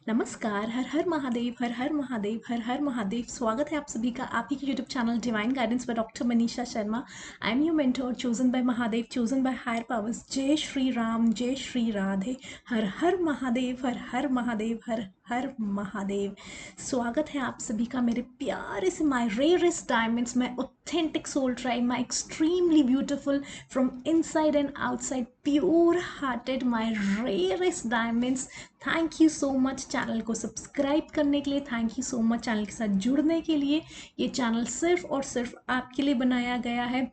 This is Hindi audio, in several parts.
नमस्कार, हर हर महादेव, हर हर महादेव, हर हर महादेव। स्वागत है आप सभी का आप ही के YouTube channel divine guidance by doctor Manisha Sharma. I am your mentor, chosen by Mahadev, chosen by higher powers. जय श्री राम, जय श्री राधे। हर हर महादेव, हर हर महादेव, हर हर महादेव। स्वागत है आप सभी का मेरे प्यारे से my rarest diamonds, my authentic soul tribe, my extremely beautiful from inside and outside, pure hearted, my rarest diamonds. Thank you so much channel को सब्सक्राइब करने के लिए, thank you so much channel के साथ जुड़ने के लिए। ये चैनल सिर्फ और सिर्फ आपके लिए बनाया गया है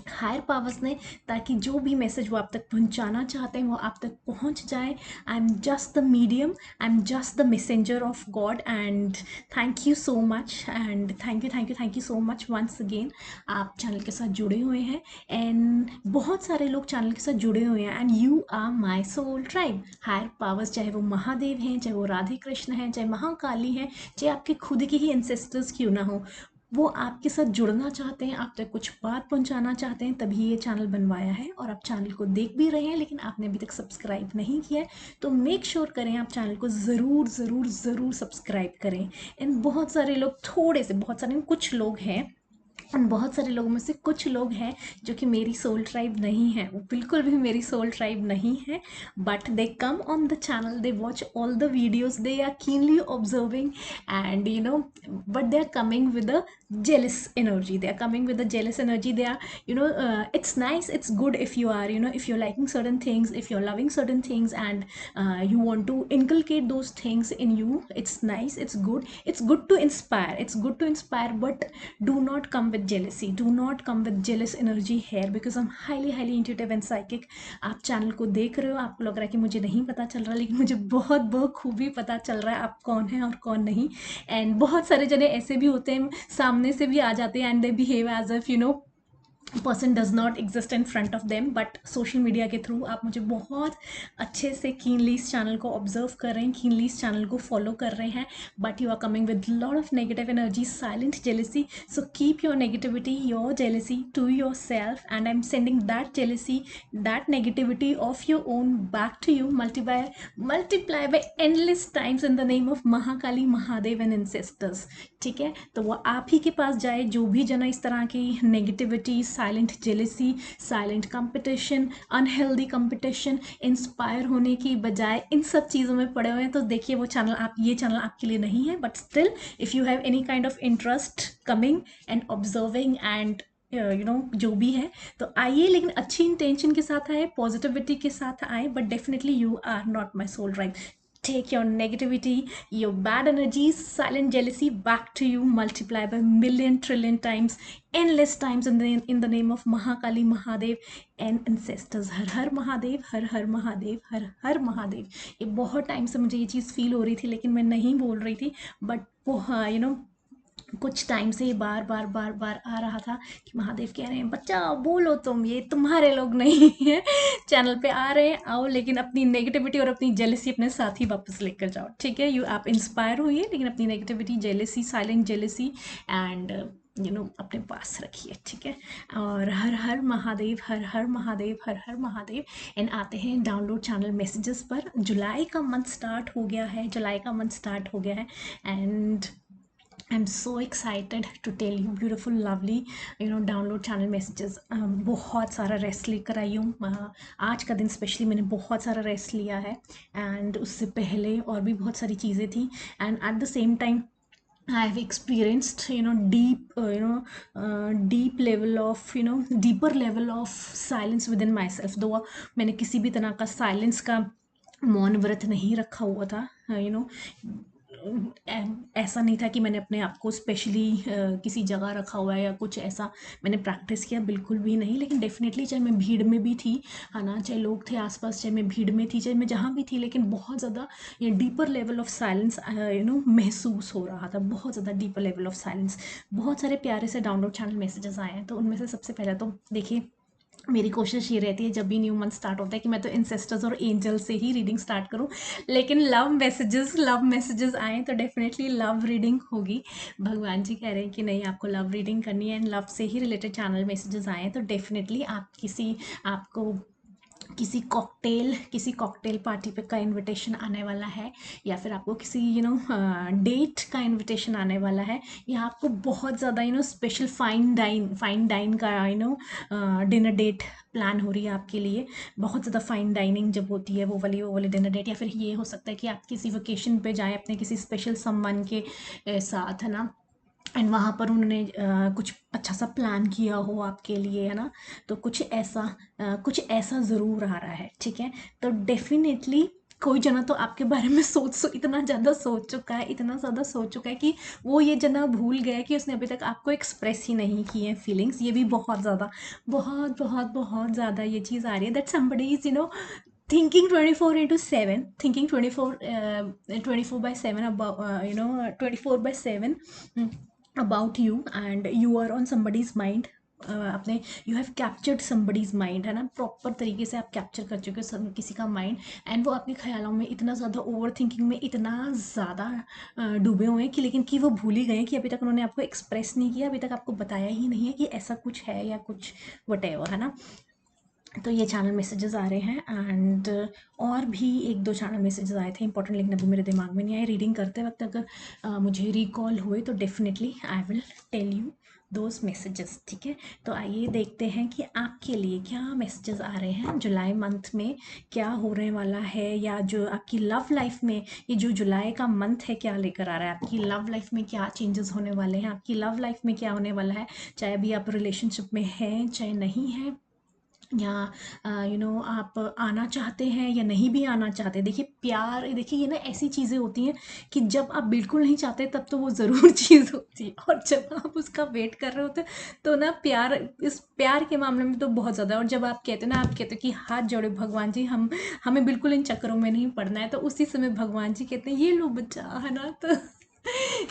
हायर पावर्स ने, ताकि जो भी मैसेज वो आप तक पहुंचाना चाहते हैं वो आप तक पहुंच जाए। I am just the medium, I am just the messenger of God and thank you so much and thank you so much once again. आप चैनल के साथ जुड़े हुए हैं एंड बहुत सारे लोग चैनल के साथ जुड़े हुए हैं and you are my soul tribe. Higher powers, चाहे वो महादेव हैं, चाहे वो राधे कृष्ण हैं, चाहे महाकाली हैं, चाहे आपके खुद के ही एंसेस्टर्स क्यों ना हो, वो आपके साथ जुड़ना चाहते हैं, आप तक कुछ बात पहुंचाना चाहते हैं, तभी ये चैनल बनवाया है। और आप चैनल को देख भी रहे हैं लेकिन आपने अभी तक सब्सक्राइब नहीं किया है, तो मेक श्योर करें आप चैनल को ज़रूर ज़रूर ज़रूर सब्सक्राइब करें। एंड बहुत सारे लोग, थोड़े से, बहुत सारे कुछ लोग हैं, उन बहुत सारे लोगों में से कुछ लोग हैं जो कि मेरी सोल ट्राइब नहीं है, वो बिल्कुल भी मेरी सोल ट्राइब नहीं है, but they come on the channel, they watch all the videos, they are keenly observing and but they are coming with a jealous energy, they are coming with a jealous energy, they are it's nice, it's good if you are, if you're liking certain things, if you're loving certain things and you want to inculcate those things in you. It's nice, it's good to inspire, it's good to inspire, but do not come with jealousy, do not come with jealous energy here, because I'm highly intuitive and psychic. आप चैनल को देख रहे हो, आपको लग रहा है कि मुझे नहीं पता चल रहा, लेकिन मुझे बहुत बखूबी पता चल रहा है आप कौन है और कौन नहीं। एंड बहुत सारे जने ऐसे भी होते हैं, सामने से भी आ जाते हैं and they behave as if person does not exist in front of them, but social media के थ्रू आप मुझे बहुत अच्छे से कीनली इस चैनल को ऑब्जर्व कर रहे हैं, कीनली इस चैनल को फॉलो कर रहे हैं, but you are coming with lot of negative energy, silent jealousy. So keep your negativity, your jealousy to yourself and I am sending that jealousy, that negativity of your own back to you, multiply by endless times in the name of Mahakali, Mahadev and ancestors. ठीक है, तो वो आप ही के पास जाए जो भी जना इस तरह की negativity, silent jealousy, silent competition, unhealthy competition, inspire होने की बजाय इन सब चीज़ों में पड़े हुए हैं, तो देखिए वो चैनल, आप, ये चैनल आपके लिए नहीं है। But still if you have any kind of interest coming and observing and जो भी है, तो आइए, लेकिन अच्छी इंटेंशन के साथ आए, पॉजिटिविटी के साथ आए, but definitely you are not my soul right. Take your negativity, your bad energies, silent jealousy back to you, multiply by million trillion times, endless times in the name of Mahakali, Mahadev and ancestors. हर हर महादेव, हर हर महादेव, हर हर महादेव। ये बहुत टाइम से मुझे ये चीज़ फील हो रही थी लेकिन मैं नहीं बोल रही थी, बट वो कुछ टाइम से ये बार बार बार बार आ रहा था कि महादेव कह रहे हैं बच्चा बोलो, तुम, ये तुम्हारे लोग नहीं है, चैनल पे आ रहे हैं, आओ, लेकिन अपनी नेगेटिविटी और अपनी जेलेसी अपने साथ ही वापस लेकर जाओ। ठीक है, आप इंस्पायर होइए लेकिन अपनी negativity, jealousy, silent jealousy and अपने पास रखिए। ठीक है, और हर हर महादेव, हर हर महादेव, हर हर महादेव। एंड आते हैं डाउनलोड चैनल मैसेजेस पर। जुलाई का मंथ स्टार्ट हो गया है, जुलाई का मंथ स्टार्ट हो गया है and I'm so excited to tell you beautiful lovely download channel messages। बहुत सारा रेस्ट लेकर आई हूँ। आज का दिन स्पेशली मैंने बहुत सारा रेस्ट लिया है एंड उससे पहले और भी बहुत सारी चीज़ें थी and eight the same time I have experienced deep level of deeper level of silence within myself। दो मैंने किसी भी तरह का साइलेंस का मौन व्रत नहीं रखा हुआ था। ऐसा नहीं था कि मैंने अपने आप को स्पेशली किसी जगह रखा हुआ है या कुछ ऐसा मैंने प्रैक्टिस किया, बिल्कुल भी नहीं। लेकिन डेफिनेटली चाहे मैं भीड़ में भी थी, है ना, चाहे लोग थे आसपास, चाहे मैं भीड़ में थी, चाहे मैं जहाँ भी थी, लेकिन बहुत ज़्यादा ये डीपर लेवल ऑफ साइलेंस महसूस हो रहा था, बहुत ज़्यादा डीपर लेवल ऑफ साइलेंस। बहुत सारे प्यारे से डाउनलोड चैनल मैसेजेस आए हैं, तो उनमें से सबसे पहले तो देखिए, मेरी कोशिश ये रहती है जब भी न्यू मंथ स्टार्ट होता है कि मैं तो इंसेस्टर्स और एंजल से ही रीडिंग स्टार्ट करूं, लेकिन लव मैसेजेस आए तो डेफिनेटली लव रीडिंग होगी। भगवान जी कह रहे हैं कि नहीं, आपको लव रीडिंग करनी है एंड लव से ही रिलेटेड चैनल मैसेजेस आए हैं, तो डेफिनेटली आप आपको किसी कॉकटेल पार्टी पे का इनविटेशन आने वाला है, या फिर आपको किसी डेट का इनविटेशन आने वाला है, या आपको बहुत ज़्यादा स्पेशल फाइन डाइन का डिनर डेट प्लान हो रही है आपके लिए। बहुत ज़्यादा फाइन डाइनिंग जब होती है, वो वाली डिनर डेट। या फिर ये हो सकता है कि आप किसी वेकेशन पे जाएं अपने किसी स्पेशल समवन के साथ, है ना, एंड वहाँ पर उन्होंने कुछ अच्छा सा प्लान किया हो आपके लिए, है ना। तो कुछ ऐसा ज़रूर आ रहा है, ठीक है। तो डेफिनेटली कोई जना तो आपके बारे में इतना ज़्यादा सोच चुका है, इतना ज़्यादा सोच चुका है कि वो ये जना भूल गया है कि उसने अभी तक आपको एक्सप्रेस ही नहीं की है फीलिंग्स। ये भी बहुत ज़्यादा, बहुत बहुत बहुत ज़्यादा ये चीज़ आ रही है, that somebody is thinking 24/7, thinking 24/7 about 24/7 about you, and you are on somebody's mind। आपने you have captured somebody's mind, है ना, प्रॉपर तरीके से आप कैप्चर कर चुके हो किसी का माइंड। एंड वो अपने ख्यालों में इतना ज़्यादा, ओवर थिंकिंग में इतना ज़्यादा डूबे हुए हैं कि लेकिन कि वो भूल ही गए हैं कि अभी तक उन्होंने आपको एक्सप्रेस नहीं किया, अभी तक आपको बताया ही नहीं है कि ऐसा कुछ है या कुछ वटेवर, है ना। तो ये चैनल मैसेजेस आ रहे हैं, एंड और भी एक दो चैनल मैसेजेस आए थे इंपॉर्टेंट, लेकिन अभी मेरे दिमाग में नहीं आए। रीडिंग करते वक्त अगर मुझे रिकॉल हुए तो definitely I will tell you those messages, ठीक है। तो आइए देखते हैं कि आपके लिए क्या मैसेजेस आ रहे हैं जुलाई मंथ में, क्या होने वाला है, या जो आपकी लव लाइफ में ये जो जुलाई का मंथ है क्या लेकर आ रहा है। आपकी लव लाइफ में क्या चेंजेस होने वाले हैं, आपकी लव लाइफ में क्या होने वाला है, चाहे अभी आप रिलेशनशिप में हैं चाहे नहीं हैं, या आप आना चाहते हैं या नहीं भी आना चाहते। देखिए प्यार, देखिए ये ना ऐसी चीज़ें होती हैं कि जब आप बिल्कुल नहीं चाहते तब तो वो ज़रूर चीज़ होती है, और जब आप उसका वेट कर रहे होते तो ना प्यार, इस प्यार के मामले में तो बहुत ज़्यादा। और जब आप कहते हो ना, आप कहते हो कि हाथ जोड़े भगवान जी, हमें बिल्कुल इन चक्करों में नहीं पड़ना है, तो उसी समय भगवान जी कहते हैं ये लो बच्चा, है ना। तो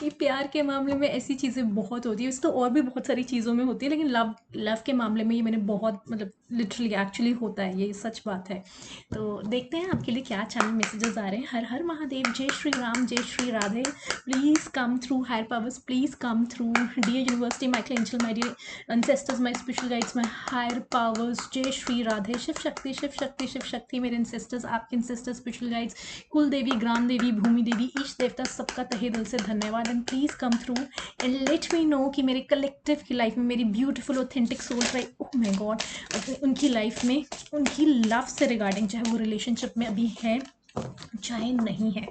ये प्यार के मामले में ऐसी चीज़ें बहुत होती है। वैसे तो और भी बहुत सारी चीज़ों में होती है, लेकिन लव लव के मामले में ये मैंने बहुत, मतलब लिटरली एक्चुअली होता है, ये सच बात है। तो देखते हैं आपके लिए क्या चैनल मैसेजेस आ रहे हैं। हर हर महादेव, जय श्री राम, जय Shri Radhe. Please come through higher powers, please come through dear university, Michael angel, my dear ancestors, my spiritual guides, my higher powers, जय श्री राधे। शिव शक्ति, शिव शक्ति, शिव शक्ति, मेरे ancestors, आपके ancestors, spiritual guides, कुल देवी, ग्राम देवी, भूमि देवी, ईश देवता, सबका तहे दिल से धन्यवाद। And please come through and let me know कि मेरे कलेक्टिव की लाइफ में, मेरी beautiful authentic soul, oh my God, उनकी लाइफ में, उनकी लव से रिगार्डिंग, चाहे वो रिलेशनशिप में अभी है चाहे नहीं है,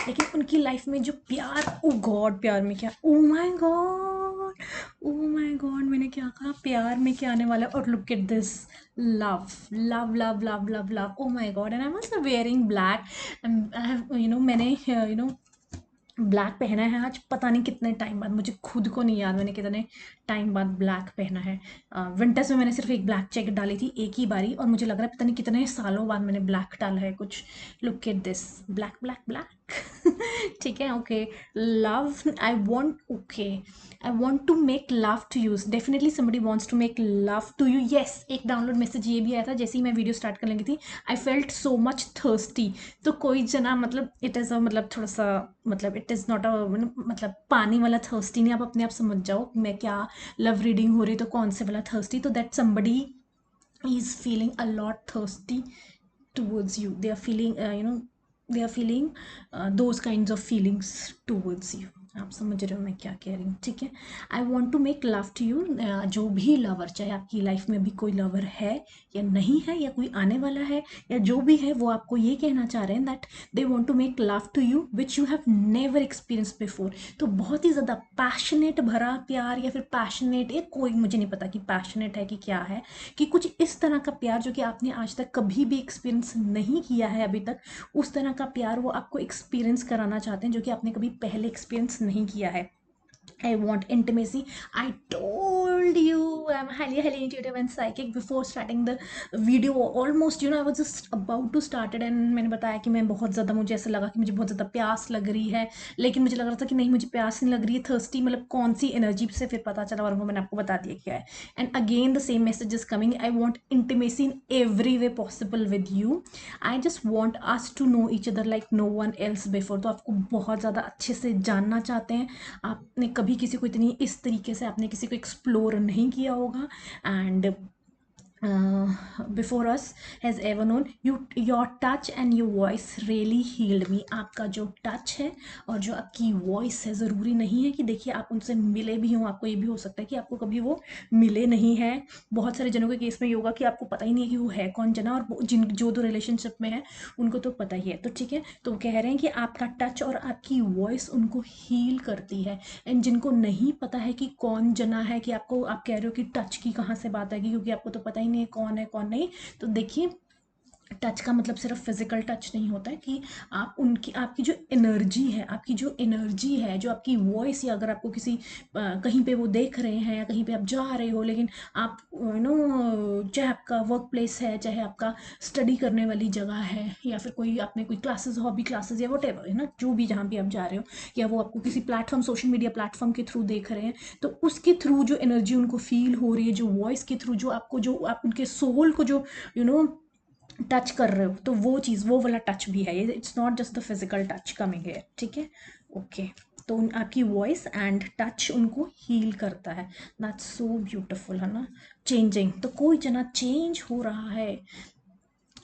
लेकिन उनकी लाइफ में जो प्यार, ओ गॉड, प्यार में क्या, oh my God, oh my God, मैंने क्या कहा, प्यार में क्या आने वाला है। और look at this, love love love love love love, oh my God. And I was wearing black, I have मैंने ब्लैक पहना है आज, पता नहीं कितने टाइम बाद, मुझे खुद को नहीं याद मैंने कितने टाइम बाद ब्लैक पहना है। विंटर्स में मैंने सिर्फ एक ब्लैक जैकेट डाली थी एक ही बारी, और मुझे लग रहा है पता नहीं कितने सालों बाद मैंने ब्लैक डाला है कुछ। Look at this, black black black. ठीक है, okay. Love, I want, okay, I want to make love to you, definitely somebody wants to make love to you. Yes, एक डाउनलोड मैसेज ये भी आया था जैसे ही मैं वीडियो स्टार्ट करने लगी थी, I felt so much thirsty. तो कोई जना, मतलब इट इज़ अ, मतलब थोड़ा सा, मतलब इट इज़ नॉट अ, मतलब पानी वाला थर्स्टी नहीं, आप अपने आप समझ जाओ मैं क्या लव रीडिंग हो रही तो कौन से वाला थर्स्टी। तो that somebody is feeling a lot thirsty towards you, they are feeling they are feeling those kinds of feelings towards you। आप समझ रहे हो मैं क्या कह रही हूँ, ठीक है। I want to make love to you, जो भी लवर, चाहे आपकी लाइफ में भी कोई लवर है या नहीं है, या कोई आने वाला है, या जो भी है, वो आपको ये कहना चाह रहे हैं that they want to make love to you which you have never experience before. तो बहुत ही ज़्यादा पैशनेट भरा प्यार, या फिर पैशनेट, या कोई, मुझे नहीं पता कि पैशनेट है कि क्या है, कि कुछ इस तरह का प्यार जो कि आपने आज तक कभी भी एक्सपीरियंस नहीं किया है अभी तक, उस तरह का प्यार वो आपको एक्सपीरियंस कराना चाहते हैं जो कि आपने कभी पहले एक्सपीरियंस नहीं किया है। I want intimacy. I told you I'm highly intuitive and psychic before starting the video. Almost I was just about to start it, and मैंने बताया कि मैं बहुत ज़्यादा, मुझे ऐसा लगा कि मुझे बहुत ज़्यादा प्यास लग रही है, लेकिन मुझे लग रहा था कि नहीं, मुझे प्यास नहीं लग रही है, थर्स्टी मतलब कौन सी एनर्जी से, फिर पता चला और वो मैंने आपको बता दिया क्या है। And again the same message is coming, I want intimacy in every way possible with you. I just want us to know each other like no one else before. तो आपको बहुत ज़्यादा अच्छे से जानना चाहते हैं, आपने कभी किसी को इतनी इस तरीके से आपने किसी को एक्सप्लोर नहीं किया होगा, and before us has ever known. Your touch and your voice really healed me. आपका जो टच है और जो आपकी वॉइस है, ज़रूरी नहीं है कि देखिए आप उनसे मिले भी हों, आपको ये भी हो सकता है कि आपको कभी वो मिले नहीं है। बहुत सारे जनों के केस में ये होगा कि आपको पता ही नहीं है कि वो है कौन जना, और जिन जो दो रिलेशनशिप में है उनको तो पता ही है। तो ठीक है, तो वो कह रहे हैं कि आपका टच और आपकी वॉइस उनको हील करती है। एंड जिनको नहीं पता है कि कौन जना है, कि आपको, आप कह रहे हो कि टच की कहाँ से बात आएगी क्योंकि आपको तो पता ही नहीं है कौन है कौन नहीं। तो देखिए, टच का मतलब सिर्फ फिजिकल टच नहीं होता है कि आप उनकी, आपकी जो एनर्जी है, आपकी जो एनर्जी है, जो आपकी वॉइस, या अगर आपको किसी कहीं पे वो देख रहे हैं या कहीं पे आप जा रहे हो, लेकिन आप चाहे आपका वर्क प्लेस है, चाहे आपका स्टडी करने वाली जगह है, या फिर कोई आपने कोई क्लासेस, हॉबी क्लासेस या वट एवर है ना, जो भी जहाँ भी आप जा रहे हो, या वो आपको किसी प्लेटफॉर्म, सोशल मीडिया प्लेटफॉर्म के थ्रू देख रहे हैं, तो उसके थ्रू जो एनर्जी उनको फील हो रही है, जो वॉइस के थ्रू जो आपको, जो आप उनके सोल को जो यू नो टच कर रहे हो, तो वो चीज़, वो वाला टच भी है ये। It's not just the physical touch coming है, ठीक है। ओके, तो आपकी वॉइस एंड टच उनको हील करता है। दैट्स सो ब्यूटिफुल, है ना। चेंजिंग, तो कोई जना चेंज हो रहा है।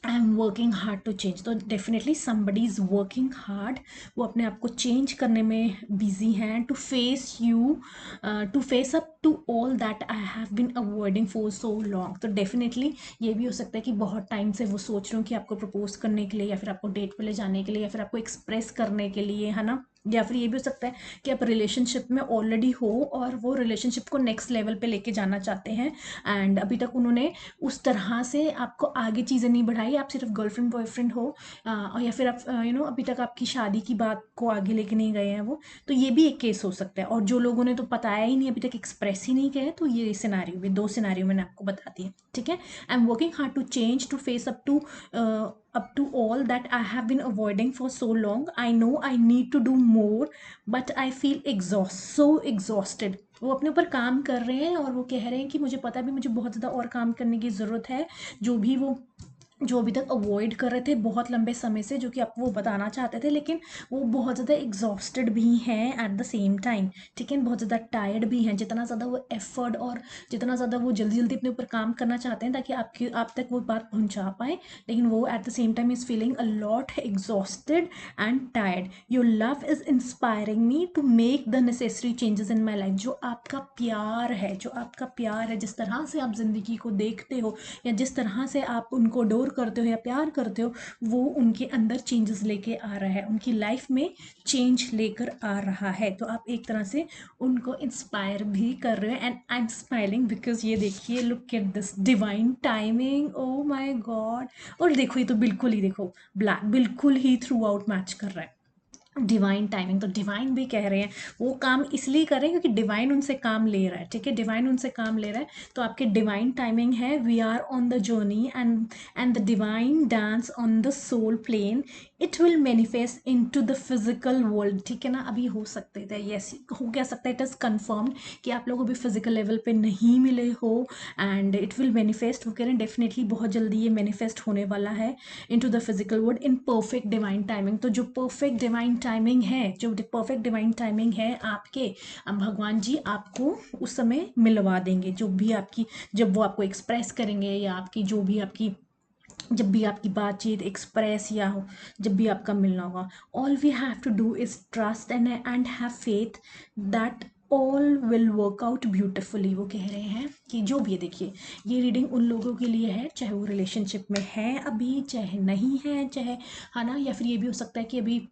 I am working hard to change, तो definitely somebody is working hard. वो अपने आप को चेंज करने में बिजी हैं, to face you, to face up to all that I have been avoiding for so long. तो डेफिनेटली ये भी हो सकता है कि बहुत टाइम से वो सोच रहे हो कि आपको प्रपोज करने के लिए, या फिर आपको डेट पे ले जाने के लिए, या फिर आपको एक्सप्रेस करने के लिए, है ना। या फिर ये भी हो सकता है कि आप रिलेशनशिप में ऑलरेडी हो और वो रिलेशनशिप को नेक्स्ट लेवल पे लेके जाना चाहते हैं, एंड अभी तक उन्होंने उस तरह से आपको आगे चीज़ें नहीं बढ़ाई, आप सिर्फ गर्लफ्रेंड बॉयफ्रेंड हो, और या फिर आप अभी तक आपकी शादी की बात को आगे लेके नहीं गए हैं वो। तो ये भी एक केस हो सकता है। और जो लोगों ने तो बताया ही नहीं, अभी तक एक्सप्रेस ही नहीं किया, तो ये सिनारियो भी, दो सिनारियो मैंने आपको बता दिए, ठीक है। I am working hard to change, to face up to all that I have been avoiding for so long. I know I need to do more, but I feel so exhausted. वो अपने ऊपर काम कर रहे हैं और वो कह रहे हैं कि मुझे पता भी, मुझे बहुत ज़्यादा और काम करने की ज़रूरत है। जो अभी तक अवॉइड कर रहे थे बहुत लंबे समय से, जो कि आपको वो बताना चाहते थे, लेकिन वो बहुत ज़्यादा एग्जॉस्टेड भी हैं एट द सेम टाइम, ठीक है। बहुत ज़्यादा टायर्ड भी हैं। जितना ज़्यादा वो एफर्ट और जितना ज़्यादा वो जल्दी जल्दी अपने ऊपर काम करना चाहते हैं ताकि आप तक वो बात पहुंचा पाए, लेकिन वो at the same time is feeling a lot exhausted and tired. Your love is inspiring me to make the necessary changes in my life. जो आपका प्यार है, जो आपका प्यार है, जिस तरह से आप ज़िंदगी को देखते हो, या जिस तरह से आप उनको डोर करते हो या प्यार करते हो, वो उनके अंदर चेंजेस लेके आ रहा है, उनकी लाइफ में चेंज लेकर आ रहा है। तो आप एक तरह से उनको इंस्पायर भी कर रहे हो, and I am smiling because ये देखिए, look at this divine timing, oh my God. और देखो, ये तो बिल्कुल ही, देखो, ब्लैक बिल्कुल ही थ्रू आउट मैच कर रहा है। डिवाइन टाइमिंग, तो डिवाइन भी कह रहे हैं वो काम इसलिए कर रहे हैं क्योंकि डिवाइन उनसे काम ले रहा है, ठीक है। डिवाइन उनसे काम ले रहा है, तो आपके डिवाइन टाइमिंग है, we are on the journey, and the divine dance on the soul plane, it will manifest into the physical world, ठीक है ना। अभी हो सकते थे, यस, हो क्या सकता है, इट इज़ कन्फर्म्ड कि आप लोग अभी फिजिकल लेवल पे नहीं मिले हो, एंड इट विल मैनिफेस्ट, वो कह रहे हैं डेफिनेटली बहुत जल्दी ये मैनिफेस्ट होने वाला है into the physical world in perfect divine timing. तो जो परफेक्ट डिवाइन टाइमिंग है, जो परफेक्ट डिवाइन टाइमिंग है आपके, अब भगवान जी आपको उस समय मिलवा देंगे, जो भी आपकी, जब वो आपको एक्सप्रेस करेंगे, या आपकी जो भी आपकी, जब भी आपकी बातचीत एक्सप्रेस या हो, जब भी आपका मिलना होगा, all we have to do is trust and have faith that all will work out beautifully. वो कह रहे हैं कि जो भी है, देखिए, ये रीडिंग उन लोगों के लिए है चाहे वो रिलेशनशिप में है अभी, चाहे नहीं है, चाहे, है ना, या फिर ये भी हो सकता है कि अभी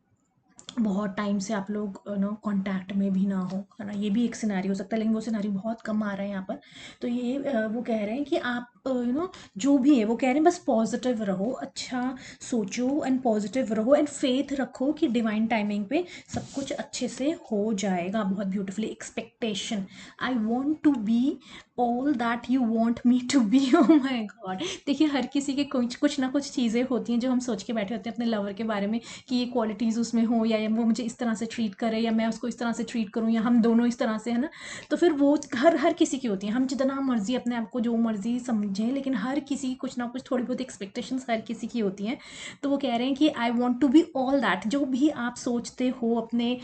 बहुत टाइम से आप लोग कांटेक्ट में भी ना हो, है ना। ये भी एक सिनेरियो हो सकता है, लेकिन वो सिनेरियो बहुत कम आ रहा है यहाँ पर। तो ये वो कह रहे हैं कि आप जो भी है, वो कह रहे हैं बस पॉजिटिव रहो, अच्छा सोचो एंड पॉजिटिव रहो, एंड फेथ रखो कि डिवाइन टाइमिंग पे सब कुछ अच्छे से हो जाएगा, बहुत beautifully. Expectation, I want to be all that you want me to be, oh my God. देखिए, हर किसी के कुछ ना कुछ चीज़ें होती हैं जो हम सोच के बैठे होते हैं अपने लवर के बारे में, कि ये क्वालिटीज़ उसमें हो, या वो मुझे इस तरह से ट्रीट करे, या मैं उसको इस तरह से ट्रीट करूँ, या हम दोनों इस तरह से, है ना। तो फिर वो हर किसी की होती है, हम जितना मर्जी अपने आप को जो मर्जी समझें, लेकिन हर किसी की कुछ ना कुछ थोड़ी बहुत एक्सपेक्टेशंस हर किसी की होती हैं। तो वो कह रहे हैं कि I want to be all that, जो भी आप सोचते हो अपने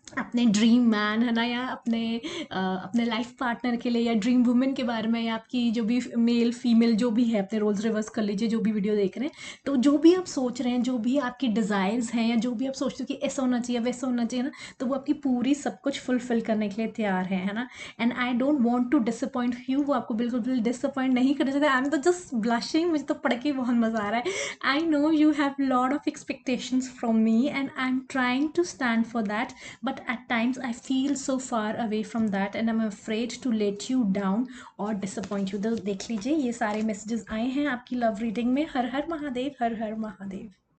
अपने ड्रीम मैन है ना, या अपने लाइफ पार्टनर के लिए, या ड्रीम वुमेन के बारे में, या आपकी जो भी मेल फीमेल जो भी है, अपने रोल्स रिवर्स कर लीजिए जो भी वीडियो देख रहे हैं। तो जो भी आप सोच रहे हैं, जो भी आपकी डिज़ायर्स हैं, या जो भी आप सोचते हो कि ऐसा होना चाहिए वैसा होना चाहिए ना, तो वो आपकी पूरी सब कुछ फुलफिल करने के लिए तैयार है ना। And I don't want to disappoint you, वो आपको बिल्कुल भी डिसअपॉइंट नहीं करना चाहते। आई एम तो जस्ट ब्लशिंग, मुझे तो पढ़ के बहुत मज़ा आ रहा है। I know you have lot of expectations from me and I'm trying to stand for that, but at times I feel so far away from that and I'm afraid to let you down or disappoint you। तो देख लीजिए, ये सारे मैसेजेस आए हैं आपकी लव रीडिंग में। हर हर महादेव, हर हर महादेव।